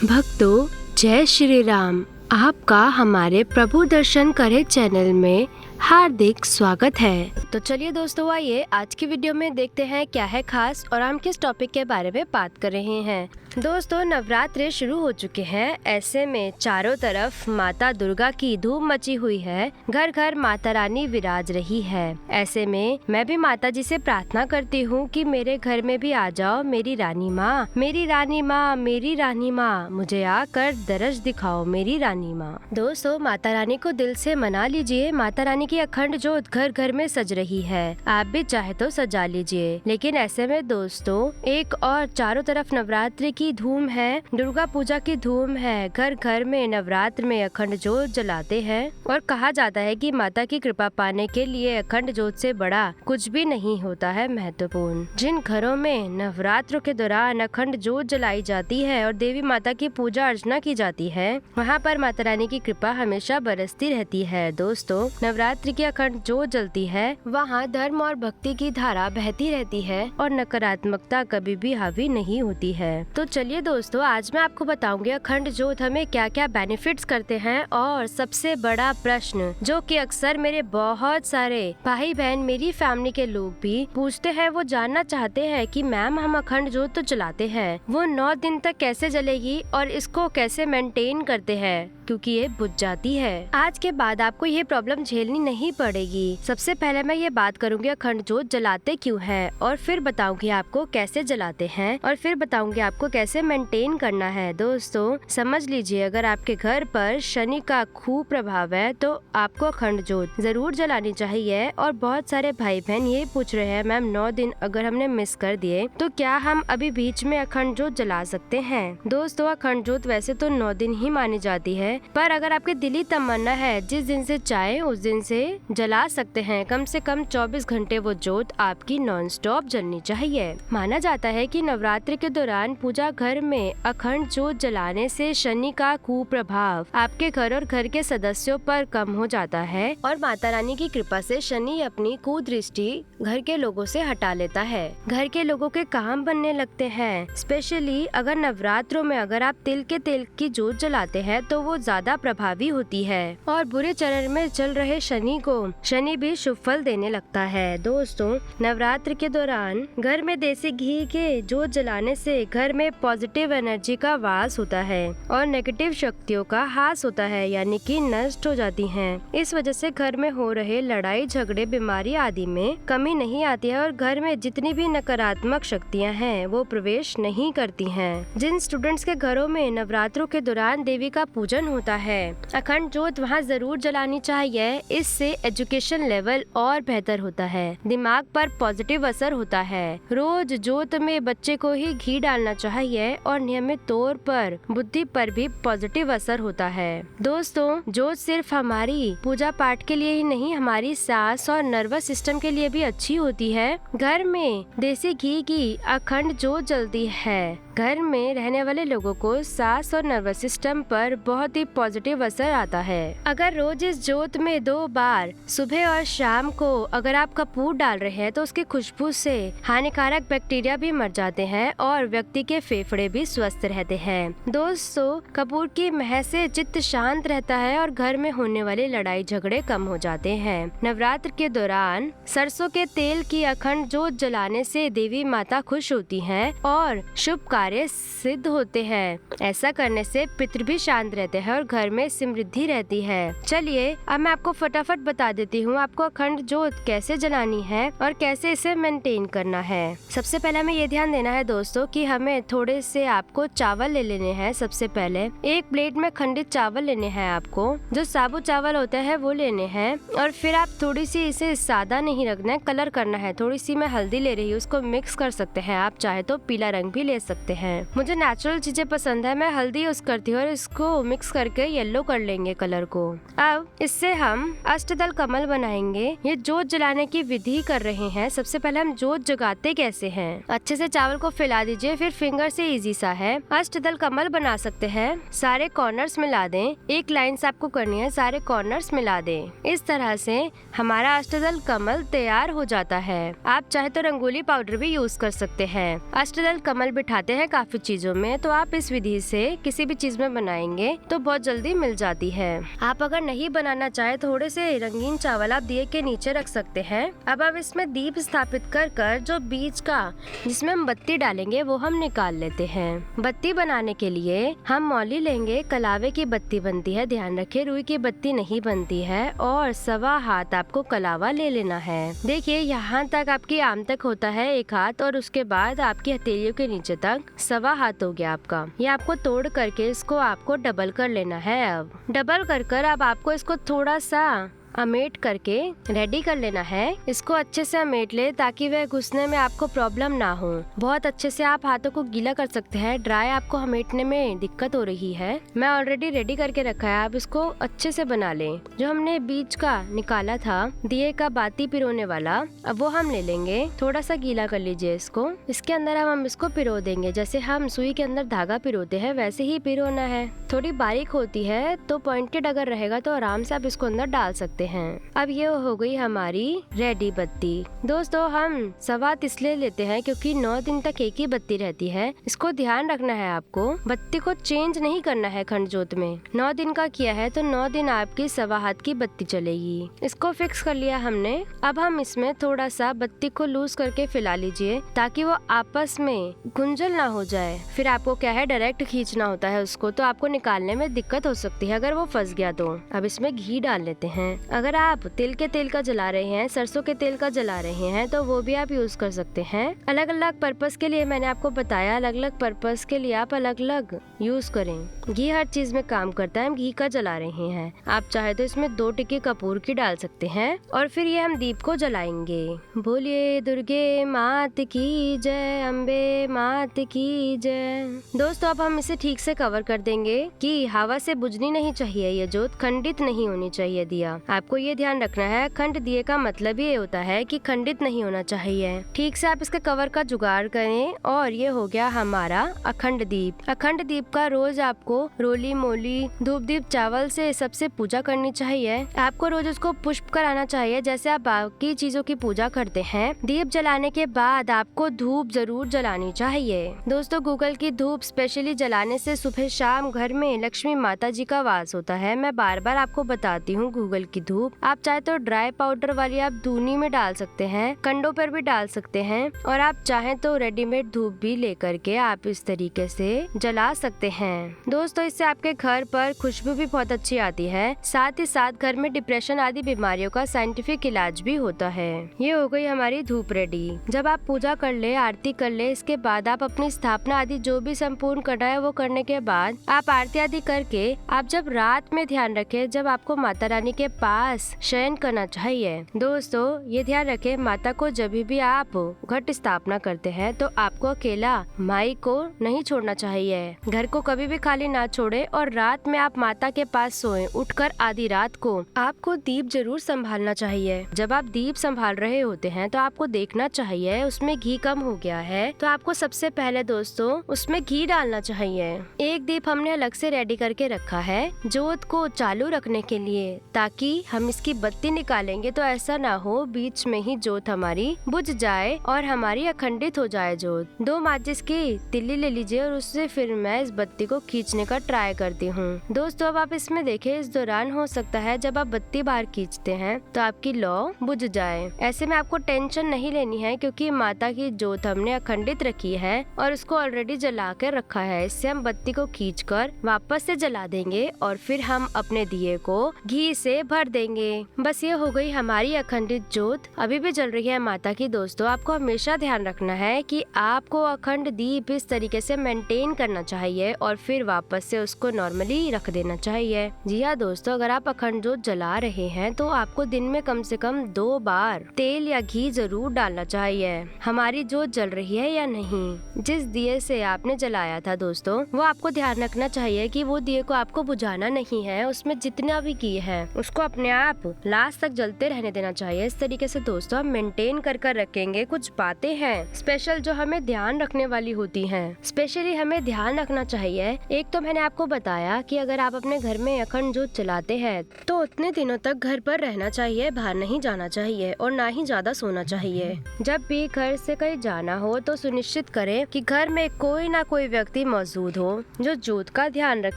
भक्तों, जय श्री राम। आपका हमारे प्रभु दर्शन करे चैनल में हार्दिक स्वागत है। तो चलिए दोस्तों, आइए आज की वीडियो में देखते हैं क्या है खास और हम किस टॉपिक के बारे में बात कर रहे हैं। दोस्तों, नवरात्रे शुरू हो चुके हैं। ऐसे में चारों तरफ माता दुर्गा की धूम मची हुई है। घर घर माता रानी विराज रही है। ऐसे में मैं भी माता जी से प्रार्थना करती हूँ कि मेरे घर में भी आ जाओ मेरी रानी माँ, मेरी रानी माँ, मेरी रानी माँ, मुझे आकर दरस दिखाओ मेरी रानी माँ। दोस्तों, माता रानी को दिल से मना लीजिए। माता रानी की अखंड ज्योत घर घर में सज रही है। आप भी चाहे तो सजा लीजिए। लेकिन ऐसे में दोस्तों, एक और चारों तरफ नवरात्रि की धूम है, दुर्गा पूजा की धूम है। घर घर में नवरात्र में अखंड ज्योत जलाते हैं और कहा जाता है कि माता की कृपा पाने के लिए अखंड ज्योत से बड़ा कुछ भी नहीं होता है महत्वपूर्ण। जिन घरों में नवरात्रों के दौरान अखंड ज्योत जलाई जाती है और देवी माता की पूजा अर्चना की जाती है, वहाँ पर माता रानी की कृपा हमेशा बरसती रहती है। दोस्तों, नवरात्रि की अखंड ज्योत जलती है, वहाँ धर्म और भक्ति की धारा बहती रहती है और नकारात्मकता कभी भी हावी नहीं होती है। तो चलिए दोस्तों, आज मैं आपको बताऊंगी अखंड ज्योत हमें क्या क्या बेनिफिट्स करते हैं। और सबसे बड़ा प्रश्न जो कि अक्सर मेरे बहुत सारे भाई बहन, मेरी फैमिली के लोग भी पूछते हैं, वो जानना चाहते हैं कि मैम, हम अखंड ज्योत तो जलाते हैं, वो 9 दिन तक कैसे जलेगी और इसको कैसे मेंटेन करते हैं, क्योंकि ये बुझ जाती है। आज के बाद आपको ये प्रॉब्लम झेलनी नहीं पड़ेगी। सबसे पहले मैं ये बात करूंगी अखंड ज्योत जलाते क्यों हैं, और फिर बताऊंगी आपको कैसे जलाते हैं, और फिर बताऊंगी आपको कैसे मेंटेन करना है। दोस्तों, समझ लीजिए, अगर आपके घर पर शनि का खूब प्रभाव है तो आपको अखंड ज्योत जरूर जलानी चाहिए। और बहुत सारे भाई बहन ये पूछ रहे हैं, मैम 9 दिन अगर हमने मिस कर दिए तो क्या हम अभी बीच में अखंड ज्योत जला सकते हैं? दोस्तों, अखंड ज्योत वैसे तो 9 दिन ही मानी जाती है, पर अगर आपके दिली तमन्ना है, जिस दिन से चाहे उस दिन से जला सकते हैं। कम से कम 24 घंटे वो ज्योत आपकी नॉन स्टॉप जलनी चाहिए। माना जाता है कि नवरात्रि के दौरान पूजा घर में अखंड ज्योत जलाने से शनि का कुप्रभाव आपके घर और घर के सदस्यों पर कम हो जाता है और माता रानी की कृपा से शनि अपनी कुदृष्टि घर के लोगों से हटा लेता है। घर के लोगों के काम बनने लगते हैं। स्पेशली अगर नवरात्रों में अगर आप तिल के तेल की ज्योत जलाते हैं तो वो ज्यादा प्रभावी होती है और बुरे चरण में चल रहे शनि भी शुभ फल देने लगता है। दोस्तों, नवरात्र के दौरान घर में देसी घी के ज्योत जलाने से घर में पॉजिटिव एनर्जी का वास होता है और नेगेटिव शक्तियों का हास होता है, यानी कि नष्ट हो जाती हैं। इस वजह से घर में हो रहे लड़ाई झगड़े, बीमारी आदि में कमी नहीं आती है और घर में जितनी भी नकारात्मक शक्तियाँ हैं वो प्रवेश नहीं करती हैं। जिन स्टूडेंट्स के घरों में नवरात्रों के दौरान देवी का पूजन होता है, अखंड ज्योत वहाँ जरूर जलानी चाहिए। इससे एजुकेशन लेवल और बेहतर होता है, दिमाग पर पॉजिटिव असर होता है। रोज ज्योत में बच्चे को ही घी डालना चाहिए और नियमित तौर पर बुद्धि पर भी पॉजिटिव असर होता है। दोस्तों, ज्योत सिर्फ हमारी पूजा पाठ के लिए ही नहीं, हमारी सांस और नर्वस सिस्टम के लिए भी अच्छी होती है। घर में देसी घी की अखंड ज्योत जलती है, घर में रहने वाले लोगों को सांस और नर्वस सिस्टम पर बहुत ही पॉजिटिव असर आता है। अगर रोज इस ज्योत में 2 बार सुबह और शाम को अगर आप कपूर डाल रहे हैं तो उसकी खुशबू से हानिकारक बैक्टीरिया भी मर जाते हैं और व्यक्ति के फेफड़े भी स्वस्थ रहते हैं। दोस्तों, कपूर की महक से चित्त शांत रहता है और घर में होने वाले लड़ाई झगड़े कम हो जाते हैं। नवरात्र के दौरान सरसों के तेल की अखंड ज्योत जलाने से देवी माता खुश होती हैं और शुभ कार्य सिद्ध होते हैं। ऐसा करने से पितृ भी शांत रहते हैं और घर में समृद्धि रहती है। चलिए, अब मैं आपको फटाफट बता देती हूँ आपको अखंड ज्योत कैसे जलानी है और कैसे इसे मेंटेन करना है। सबसे पहले हमें ये ध्यान देना है दोस्तों कि हमें थोड़े से आपको चावल ले लेने हैं। सबसे पहले एक प्लेट में खंडित चावल लेने हैं आपको, जो साबुत चावल होते हैं वो लेने हैं। और फिर आप थोड़ी सी इसे सादा नहीं रखना है, कलर करना है। थोड़ी सी मैं हल्दी ले रही हूँ, उसको मिक्स कर सकते हैं। आप चाहे तो पीला रंग भी ले सकते हैं। मुझे नेचुरल चीजें पसंद है, मैं हल्दी यूज करती हूँ और इसको मिक्स करके येलो कर लेंगे कलर को। अब इससे हम अष्टदल कमल बनाएंगे। ये ज्योत जलाने की विधि कर रहे हैं। सबसे पहले हम ज्योत जगाते कैसे हैं, अच्छे से चावल को फैला दीजिए, फिर फिंगर से इजी सा है। अष्टदल कमल बना सकते हैं। सारे कॉर्नर्स मिला दें, एक लाइन से आपको करनी है, सारे कॉर्नर्स मिला दें। इस तरह से हमारा अष्टदल कमल तैयार हो जाता है। आप चाहे तो रंगोली पाउडर भी यूज कर सकते हैं। अष्टदल कमल बिठाते हैं काफी चीजों में, तो आप इस विधि से किसी भी चीज में बनाएंगे तो बहुत जल्दी मिल जाती है। आप अगर नहीं बनाना चाहे थोड़े से रंगीन चावल आप दिए के नीचे रख सकते हैं। अब आप इसमें दीप स्थापित कर जो बीच का जिसमें हम बत्ती डालेंगे वो हम निकाल लेते हैं। बत्ती बनाने के लिए हम मौली लेंगे। कलावे की बत्ती बनती है, ध्यान रखिए रुई की बत्ती नहीं बनती है। और 1.25 हाथ आपको कलावा ले लेना है। देखिए यहाँ तक आपकी आम तक होता है 1 हाथ, और उसके बाद आपकी हथेलियों के नीचे तक 1.25 हाथ हो गया आपका। ये आपको तोड़ करके इसको आपको डबल कर लेना है। अब डबल कर अब आपको इसको थोड़ा सा अमेट करके रेडी कर लेना है। इसको अच्छे से अमेट ले ताकि वह घुसने में आपको प्रॉब्लम ना हो। बहुत अच्छे से आप हाथों को गीला कर सकते हैं। ड्राई आपको अमेटने में दिक्कत हो रही है, मैं ऑलरेडी रेडी करके रखा है। आप इसको अच्छे से बना लें। जो हमने बीच का निकाला था दिए का बाती पिरोने वाला, अब वो हम ले लेंगे। थोड़ा सा गीला कर लीजिए इसको। इसके अंदर हम इसको पिरो देंगे। जैसे हम सुई के अंदर धागा पिरोते हैं वैसे ही पिरोना है। थोड़ी बारीक होती है तो पॉइंटेड अगर रहेगा तो आराम से आप इसको अंदर डाल सकते हैं। अब ये हो गई हमारी रेडी बत्ती। दोस्तों हम 1.25 इसलिए लेते हैं क्योंकि 9 दिन तक एक ही बत्ती रहती है। इसको ध्यान रखना है आपको, बत्ती को चेंज नहीं करना है। खंड जोत में 9 दिन का किया है तो 9 दिन आपकी 1.25 हाथ की बत्ती चलेगी। इसको फिक्स कर लिया हमने। अब हम इसमें थोड़ा सा बत्ती को लूज करके फैला लीजिए ताकि वो आपस में गुंजल ना हो जाए। फिर आपको क्या है डायरेक्ट खींचना होता है उसको, तो आपको निकालने में दिक्कत हो सकती है अगर वो फंस गया तो। अब इसमें घी डाल लेते हैं। अगर आप तिल के तेल का जला रहे हैं, सरसों के तेल का जला रहे हैं तो वो भी आप यूज कर सकते हैं। अलग अलग पर्पस के लिए मैंने आपको बताया, अलग अलग पर्पस के लिए आप अलग अलग यूज करें। घी हर चीज में काम करता है। हम घी का जला रहे हैं, आप चाहे तो इसमें 2 टिक्की कपूर की डाल सकते हैं। और फिर ये हम दीप को जलाएंगे। बोलिए दुर्गे मात की जय, अम्बे मात की जय। दोस्तों अब हम इसे ठीक से कवर कर देंगे कि हवा से बुझनी नहीं चाहिए। ये जोत खंडित नहीं होनी चाहिए दिया। आपको ये ध्यान रखना है, अखंड दिए का मतलब ये होता है कि खंडित नहीं होना चाहिए। ठीक से आप इसके कवर का जुगाड़ करें। और ये हो गया हमारा अखंड दीप। अखंड दीप का रोज आपको रोली मोली धूप दीप चावल से सबसे पूजा करनी चाहिए। आपको रोज उसको पुष्प कराना चाहिए जैसे आप बाकी चीजों की पूजा करते हैं। दीप जलाने के बाद आपको धूप जरूर जलानी चाहिए। दोस्तों गूगल की धूप स्पेशली जलाने से सुबह शाम घर में लक्ष्मी माता जी का वास होता है। मैं बार बार आपको बताती हूँ गूगल की धूप आप चाहे तो ड्राई पाउडर वाली आप धूनी में डाल सकते हैं, कंडों पर भी डाल सकते हैं। और आप चाहें तो रेडीमेड धूप भी लेकर के आप इस तरीके से जला सकते हैं। दोस्तों इससे आपके घर पर खुशबू भी बहुत अच्छी आती है। साथ ही साथ घर में डिप्रेशन आदि बीमारियों का साइंटिफिक इलाज भी होता है। ये हो गई हमारी धूप रेडी। जब आप पूजा कर ले, आरती कर ले, इसके बाद आप अपनी स्थापना आदि जो भी संपूर्ण करना है वो करने के बाद आप आरती आदि करके आप जब रात में ध्यान रखें जब आपको माता रानी के पास शयन करना चाहिए। दोस्तों ये ध्यान रखें, माता को जब भी आप घट स्थापना करते हैं तो आपको अकेला माई को नहीं छोड़ना चाहिए। घर को कभी भी खाली ना छोड़े और रात में आप माता के पास सोएं। उठकर आधी रात को आपको दीप जरूर संभालना चाहिए। जब आप दीप संभाल रहे होते हैं तो आपको देखना चाहिए उसमें घी कम हो गया है तो आपको सबसे पहले दोस्तों उसमें घी डालना चाहिए। एक दीप हमने अलग से रेडी करके रखा है जोत को चालू रखने के लिए, ताकि हम इसकी बत्ती निकालेंगे तो ऐसा ना हो बीच में ही जोत हमारी बुझ जाए और हमारी अखंडित हो जाए जोत। 2 माचिस की तिल्ली ले लीजिए और उससे फिर मैं इस बत्ती को खींचने का ट्राई करती हूँ। दोस्तों अब आप इसमें देखें, इस दौरान हो सकता है जब आप बत्ती बाहर खींचते हैं तो आपकी लौ बुझ जाए। ऐसे में आपको टेंशन नहीं लेनी है क्योंकि माता की जोत हमने अखंडित रखी है और उसको ऑलरेडी जला कर रखा है। इससे हम बत्ती को खींचकर वापस से जला देंगे और फिर हम अपने दिए को घी से भर देंगे। बस ये हो गई हमारी अखंडित जोत, अभी भी जल रही है माता की। दोस्तों आपको हमेशा ध्यान रखना है कि आपको अखंड दीप इस तरीके से मेंटेन करना चाहिए और फिर वापस से उसको नॉर्मली रख देना चाहिए। जी हाँ दोस्तों, अगर आप अखंड जोत जला रहे हैं तो आपको दिन में कम से कम 2 बार तेल या घी जरूर डालना चाहिए। हमारी जोत जल रही है या नहीं, जिस दिए से आपने जलाया था दोस्तों वो आपको ध्यान रखना चाहिए कि वो दिए को आपको बुझाना नहीं है। उसमें जितना भी घी है उसको अपने आप लास्ट तक जलते रहने देना चाहिए। इस तरीके से दोस्तों हम मेंटेन कर रखेंगे। कुछ बातें हैं स्पेशल जो हमें ध्यान रखने वाली होती हैं। स्पेशली हमें ध्यान रखना चाहिए। एक तो मैंने आपको बताया कि अगर आप अपने घर में अखंड जोत जलाते हैं तो उतने दिनों तक घर पर रहना चाहिए, बाहर नहीं जाना चाहिए और ना ही ज्यादा सोना चाहिए। जब भी घर से कहीं जाना हो तो सुनिश्चित करें कि घर में कोई ना कोई व्यक्ति मौजूद हो जो जोत का ध्यान रख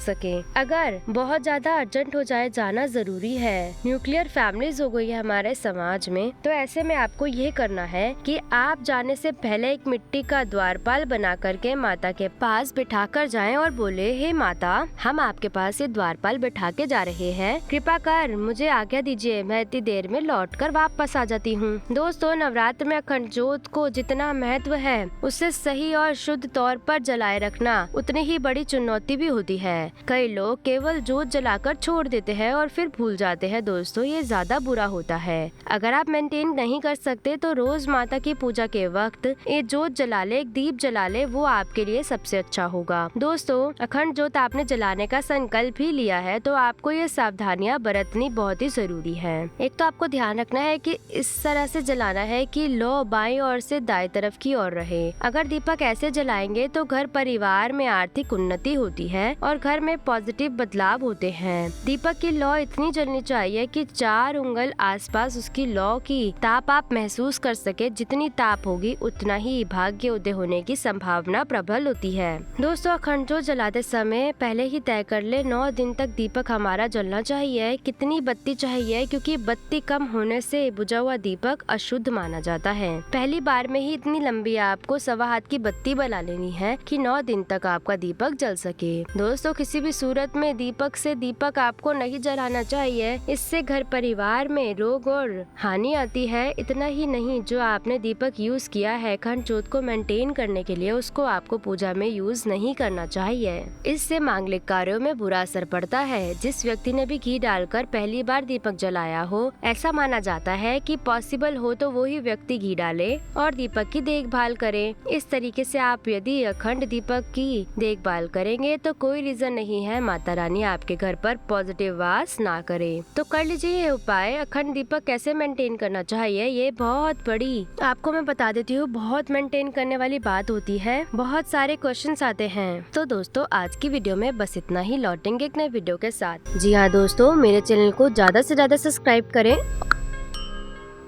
सके। अगर बहुत ज्यादा अर्जेंट हो जाए, जाना जरूरी है, न्यूक्लियर फैमिलीज हो गई है हमारे समाज में, तो ऐसे में आपको ये करना है कि आप जाने से पहले एक मिट्टी का द्वारपाल बना करके माता के पास बिठा कर जाएं और बोले, हे माता, हम आपके पास ये द्वारपाल बिठा के जा रहे हैं, कृपा कर मुझे आज्ञा दीजिए, मैं इतनी देर में लौट कर वापस आ जाती हूँ। दोस्तों, नवरात्र में अखंड जोत को जितना महत्व है उससे सही और शुद्ध तौर पर जलाए रखना उतनी ही बड़ी चुनौती भी होती है। कई लोग केवल जोत जलाकर छोड़ देते हैं और फिर भूल जाते हैं। दोस्तों, ये ज्यादा बुरा होता है। अगर आप मेंटेन नहीं कर सकते तो रोज माता की पूजा के वक्त ये जोत जला ले, एक दीप जला ले, वो आपके लिए सबसे अच्छा होगा। दोस्तों, अखंड जोत आपने जलाने का संकल्प ही लिया है तो आपको ये सावधानियां बरतनी बहुत ही जरूरी है। एक तो आपको ध्यान रखना है कि इस तरह से जलाना है कि लौ बाईं ओर से दाएं तरफ की ओर रहे। अगर दीपक ऐसे जलाएंगे तो घर परिवार में आर्थिक उन्नति होती है और घर में पॉजिटिव बदलाव होते हैं। दीपक की लौ इतनी जलनी चाहिए कि 4 उंगल आसपास उसकी लौ की ताप आप महसूस कर सके। जितनी ताप होगी उतना ही भाग्य उदय होने की संभावना प्रबल होती है। दोस्तों, अखंड जोत जलाते समय पहले ही तय कर ले 9 दिन तक दीपक हमारा जलना चाहिए। कितनी बत्ती चाहिए, क्योंकि बत्ती कम होने से बुझा हुआ दीपक अशुद्ध माना जाता है। पहली बार में ही इतनी लंबी आपको 1.25 हाथ की बत्ती बना लेनी है कि 9 दिन तक आपका दीपक जल सके। दोस्तों, किसी भी सूरत में दीपक से दीपक आपको नहीं जलाना चाहिए। इससे घर परिवार में रोग और हानि आती है। इतना ही नहीं, जो आपने दीपक यूज किया है अखंड जोत को मेंटेन करने के लिए, उसको आपको पूजा में यूज नहीं करना चाहिए। इससे मांगलिक कार्यों में बुरा असर पड़ता है। जिस व्यक्ति ने भी घी डालकर पहली बार दीपक जलाया हो, ऐसा माना जाता है कि पॉसिबल हो तो वही व्यक्ति घी डाले और दीपक की देखभाल करे। इस तरीके से आप यदि अखंड दीपक की देखभाल करेंगे तो कोई रीजन नहीं है माता रानी आपके घर पर पॉजिटिव वास ना करे। तो कर लीजिए ये उपाय। अखंड दीपक कैसे मेंटेन करना चाहिए, ये बहुत बड़ी आपको मैं बता देती हूँ, बहुत मेंटेन करने वाली बात होती है। बहुत सारे क्वेश्चंस आते हैं। तो दोस्तों, आज की वीडियो में बस इतना ही। लौटेंगे एक नए वीडियो के साथ। जी हाँ दोस्तों, मेरे चैनल को ज्यादा से ज्यादा सब्सक्राइब करें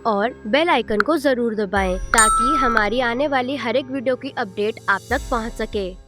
और बेल आइकन को जरूर दबाएं ताकि हमारी आने वाली हर एक वीडियो की अपडेट आप तक पहुंच सके।